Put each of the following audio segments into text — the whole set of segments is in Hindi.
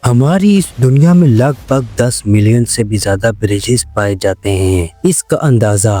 हमारी इस दुनिया में लगभग 10 मिलियन से भी ज्यादा ब्रिजेस पाए जाते हैं। इसका अंदाजा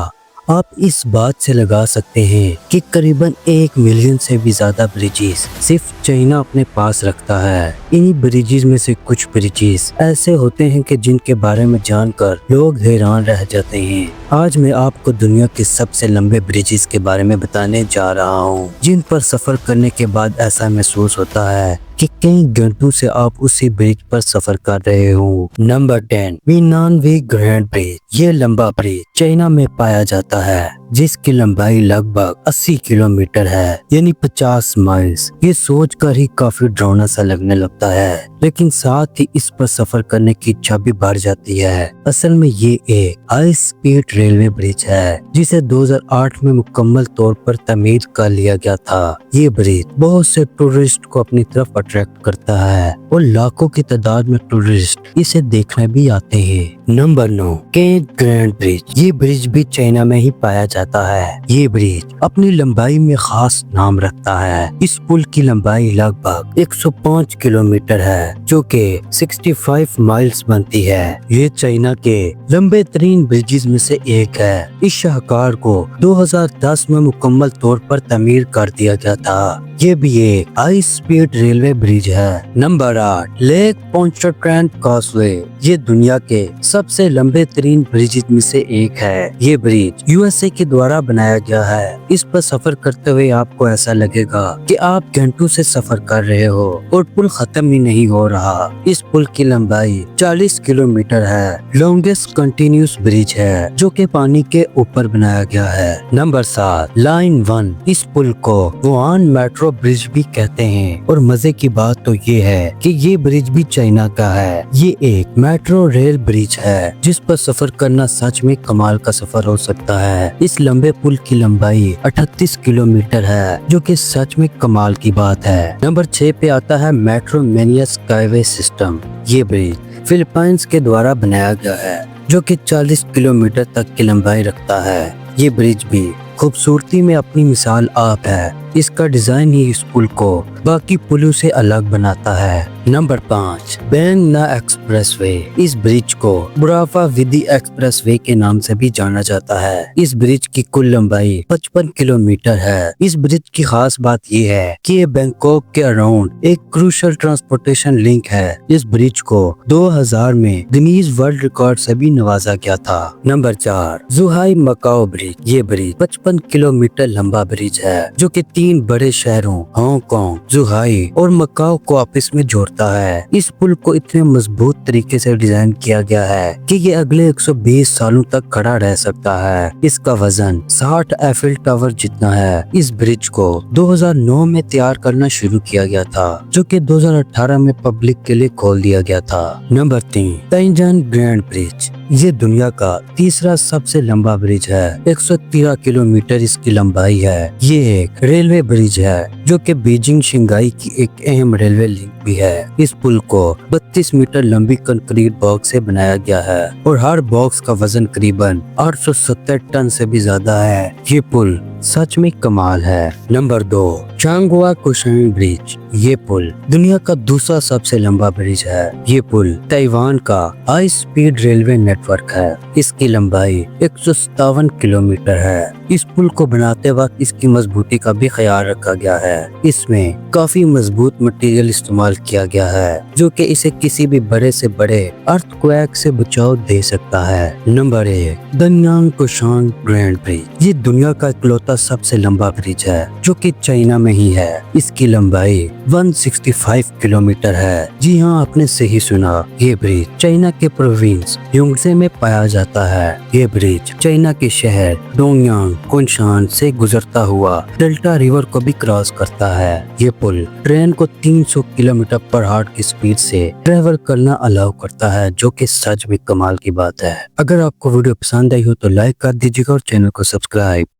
आप इस बात से लगा सकते हैं कि करीबन 1 मिलियन से भी ज्यादा ब्रिजेस सिर्फ चाइना अपने पास रखता है। इन्हीं ब्रिजेस में से कुछ ब्रिजेस ऐसे होते हैं कि जिनके बारे में जानकर लोग हैरान रह जाते हैं। आज मैं आपको दुनिया के सबसे लंबे ब्रिजेस के बारे में बताने जा रहा हूँ, जिन पर सफर करने के बाद ऐसा महसूस होता है कि कई घंटों से आप उसी ब्रिज पर सफर कर रहे हो। Number 10, Weinan Grand Bridge. ये लंबा ब्रिज चाइना में पाया जाता है, जिसकी लंबाई लगभग 80 किलोमीटर है, यानी 50 माइल्स। ये सोचकर ही काफी डरावना सा लगने लगता है, लेकिन साथ ही इस पर सफर करने की इच्छा भी बढ़ जाती है। असल में ये एक हाई स्पीड रेलवे ब्रिज है, जिसे 2008 में मुकम्मल तौर पर तमीर कर लिया गया था। ये ब्रिज बहुत से टूरिस्ट को अपनी तरफ अट्रैक्ट करता है और लाखों की तादाद में टूरिस्ट इसे देखने भी आते हैं। Number 9, Kent grand Bridge. ये ब्रिज भी चाइना में ही पाया जाता है। ये ब्रिज अपनी लंबाई में खास नाम रखता है। इस पुल की लंबाई लगभग 105 किलोमीटर है, जो कि 65 माइल्स बनती है। ये चाइना के लंबे तरीन ब्रिजेस में से एक है। इस शाहकार को 2010 में मुकम्मल तौर पर तमीर कर दिया गया था। ये भी एक हाई स्पीड रेलवे ब्रिज है। Number 8, Lake Pontchartrain Causeway. ये दुनिया के सबसे लंबे तरीन ब्रिज में से एक है। ये ब्रिज यूएसए के द्वारा बनाया गया है। इस पर सफर करते हुए आपको ऐसा लगेगा कि आप घंटों से सफर कर रहे हो और पुल खत्म ही नहीं हो रहा। इस पुल की लंबाई 40 किलोमीटर है। लॉन्गेस्ट कंटिन्यूस ब्रिज है, जो कि पानी के ऊपर बनाया गया है। Number 7, line 1। इस पुल को वुहान मेट्रो ब्रिज भी कहते हैं, और मजे की बात तो ये है कि ये ब्रिज भी चाइना का है। ये एक मेट्रो रेल ब्रिज है, जिस पर सफर करना सच में कमाल का सफर हो सकता है। इस लंबे पुल की लंबाई 38 किलोमीटर है, जो कि सच में कमाल की बात है। नंबर 6 पे आता है मेट्रोमेनिया स्काईवे सिस्टम। ये ब्रिज फिलीपींस के द्वारा बनाया गया है, जो कि 40 किलोमीटर तक की लंबाई रखता है। ये ब्रिज भी खूबसूरती में अपनी मिसाल आप है। इसका डिजाइन ही इस पुल को बाकी पुलों से अलग बनाता है। नंबर 5, बैंग ना एक्सप्रेसवे। इस ब्रिज को बुराफा विदी एक्सप्रेसवे के नाम से भी जाना जाता है। इस ब्रिज की कुल लंबाई 55 किलोमीटर है। इस ब्रिज की खास बात यह है कि ये बैंकॉक के अराउंड एक क्रूशल ट्रांसपोर्टेशन लिंक है। इस ब्रिज को 2000 में गिनीज वर्ल्ड रिकॉर्ड से भी नवाजा गया था। Number 4, जुहाई Macau bridge. ये ब्रिज 55 किलोमीटर लंबा ब्रिज है, जो कि 3 बड़े शहरों हांगकांग, जुहाई और मकाओ को आपस में जोड़ता है। इस पुल को इतने मजबूत तरीके से डिजाइन किया गया है कि ये अगले 120 सालों तक खड़ा रह सकता है। इसका वजन 60 एफिल टावर जितना है। इस ब्रिज को 2009 में तैयार करना शुरू किया गया था, जो कि 2018 में पब्लिक के लिए खोल दिया गया था। Number 3, Tianjin Grand Bridge. ये दुनिया का तीसरा सबसे लंबा ब्रिज है। 113 किलोमीटर इसकी लंबाई है। ये एक रेलवे ब्रिज है, जो कि बीजिंग शंघाई की एक अहम रेलवे लिंक भी है। इस पुल को 32 मीटर लंबी कंक्रीट बॉक्स से बनाया गया है, और हर बॉक्स का वजन करीबन 870 टन से भी ज्यादा है। ये पुल सच में कमाल है। Number 2, Changhua Kaohsiung Bridge. ये पुल दुनिया का दूसरा सबसे लंबा ब्रिज है। ये पुल ताइवान का हाई स्पीड रेलवे नेटवर्क है। इसकी लंबाई 157 किलोमीटर है। इस पुल को बनाते वक्त इसकी मजबूती का भी ख्याल रखा गया है। इसमें काफी मजबूत मटेरियल इस्तेमाल किया गया है, जो कि इसे किसी भी बड़े से बड़े अर्थक्वेक से बचाव दे सकता है। Number 1, Danyang Kunshan Grand Bridge. ये दुनिया का इकलौता सबसे लंबा ब्रिज है, जो कि चाइना में ही है। इसकी लंबाई 165 किलोमीटर है। जी हाँ, आपने सही सुना। ये ब्रिज चाइना के प्रोविंस योंगसे में पाया जाता है। ये ब्रिज चाइना के शहर डोंगयांग कुनशान से गुजरता हुआ डेल्टा रिवर को भी क्रॉस करता है। ये पुल ट्रेन को 300 किलोमीटर पर आवर की स्पीड से ट्रेवल करना अलाउ करता है, जो कि सच में कमाल की बात है। अगर आपको वीडियो पसंद आई हो तो लाइक कर दीजिएगा और चैनल को सब्सक्राइब